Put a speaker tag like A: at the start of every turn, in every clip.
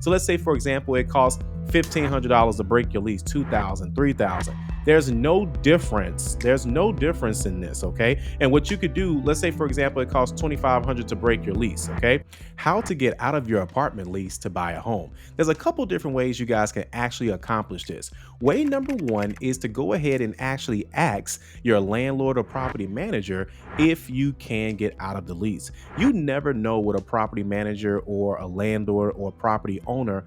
A: So let's say, for example, it costs $1,500 to break your lease, 2,000, 3,000. There's no difference. There's no difference in this, okay? And what you could do, let's say, for example, it costs 2,500 to break your lease, okay? How to get out of your apartment lease to buy a home. There's a couple different ways you guys can actually accomplish this. Way number one is to go ahead and actually ask your landlord or property manager if you can get out of the lease. You never know what a property manager or a landlord or property owner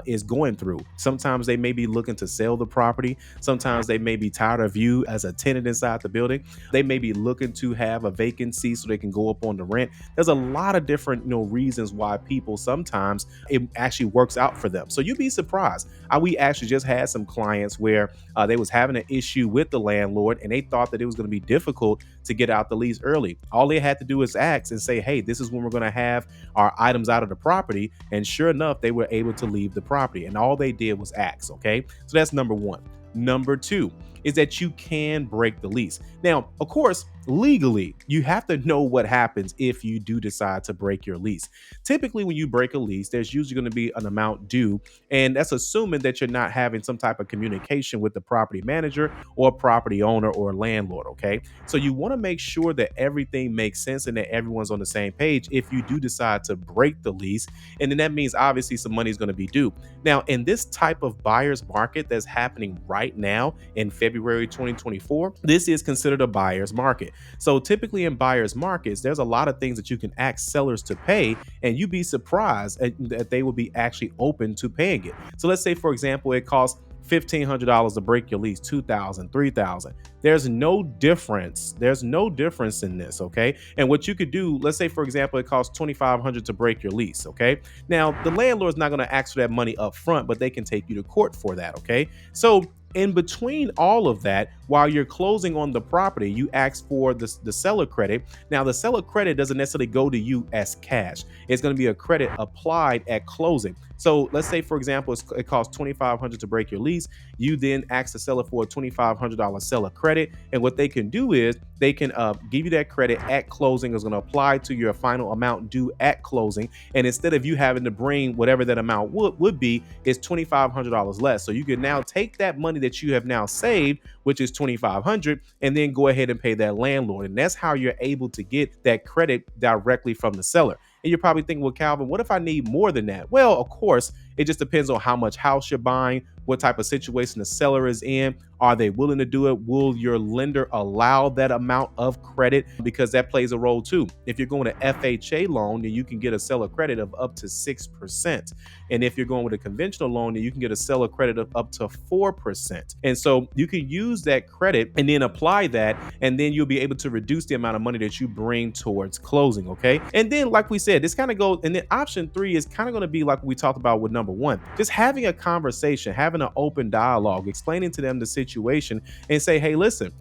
A: is going through. Sometimes they may be looking to sell the property. Sometimes they may be tired of you as a tenant inside the building. They may be looking to have a vacancy so they can go up on the rent. There's a lot of different reasons why people sometimes it actually works out for them. So you'd be surprised. We actually just had some clients where they was having an issue with the landlord and they thought that it was going to be difficult to get out the lease early. All they had to do is ask and say, hey, this is when we're going to have our items out of the property. And sure enough, they were able to leave the property. And all they did was ask. Okay. So that's number one. Number two is that you can break the lease. Now, of course, legally, you have to know what happens if you do decide to break your lease. Typically, when you break a lease, there's usually going to be an amount due, and that's assuming that you're not having some type of communication with the property manager or property owner or landlord, okay? So you want to make sure that everything makes sense and that everyone's on the same page if you do decide to break the lease, and then that means obviously some money is going to be due. Now, in this type of buyer's market that's happening right now in February 2024, this is considered a buyer's market. So typically in buyer's markets, there's a lot of things that you can ask sellers to pay, and you'd be surprised that they will be actually open to paying it. So let's say, for example, it costs $1,500 to break your lease, 2,000, 3,000. There's no difference. There's no difference in this, okay? And what you could do, let's say, for example, it costs 2,500 to break your lease, okay? Now, the landlord's not going to ask for that money up front, but they can take you to court for that, okay? So in between all of that, while you're closing on the property, you ask for the seller credit. Now, the seller credit doesn't necessarily go to you as cash. It's going to be a credit applied at closing. So let's say, for example, it costs $2,500 to break your lease. You then ask the seller for a $2,500 seller credit. And what they can do is they can give you that credit at closing. It's going to apply to your final amount due at closing. And instead of you having to bring whatever that amount would be, it's $2,500 less. So you can now take that money that you have now saved, which is $2,500, and then go ahead and pay that landlord. And that's how you're able to get that credit directly from the seller. And you're probably thinking, well, Calvin, what if I need more than that? Well, of course, it just depends on how much house you're buying, what type of situation the seller is in. Are they willing to do it? Will your lender allow that amount of credit? Because that plays a role too. If you're going to FHA loan, then you can get a seller credit of up to 6%. And if you're going with a conventional loan, then you can get a seller credit of up to 4%. And so you can use that credit and then apply that, and then you'll be able to reduce the amount of money that you bring towards closing, okay? And then, like we said, this kind of goes, and then option three is kind of going to be like we talked about with number one, just having a conversation, having an open dialogue, explaining to them the situation and say, hey, listen,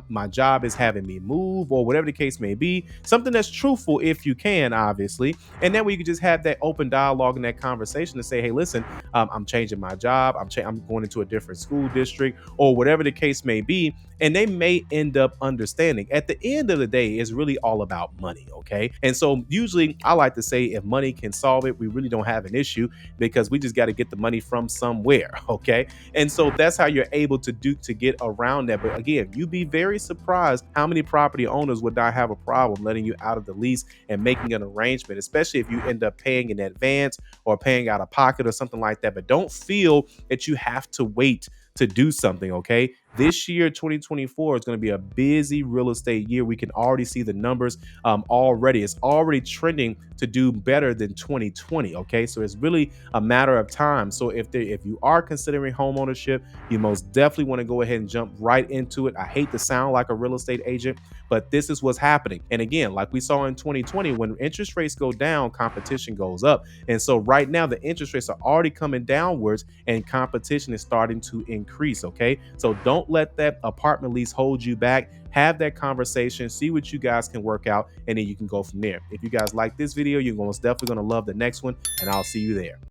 A: my job is having me move, or whatever the case may be, something that's truthful if you can, obviously. And then we can just have that open dialogue and that conversation to say, hey, listen, I'm changing my job. I'm going into a different school district, or whatever the case may be. And they may end up understanding. At the end of the day, it's really all about money, okay? And so usually I like to say, if money can solve it, we really don't have an issue, because we just got to get the money from somewhere, okay? And so that's how you're able to get around that. But again, you'd be very surprised how many property owners would not have a problem letting you out of the lease and making an arrangement, especially if you end up paying in advance or paying out of pocket or something like that. But don't feel that you have to wait to do something, okay? This year, 2024, is going to be a busy real estate year. We can already see the numbers already. It's already trending to do better than 2020, okay? So it's really a matter of time. So if you are considering home ownership, you most definitely want to go ahead and jump right into it. I hate to sound like a real estate agent, but this is what's happening. And again, like we saw in 2020, when interest rates go down, competition goes up. And so right now, the interest rates are already coming downwards and competition is starting to increase, okay? So don't let that apartment lease hold you back. Have that conversation, see what you guys can work out, and then you can go from there. If you guys like this video, you're most definitely going to love the next one, and I'll see you there.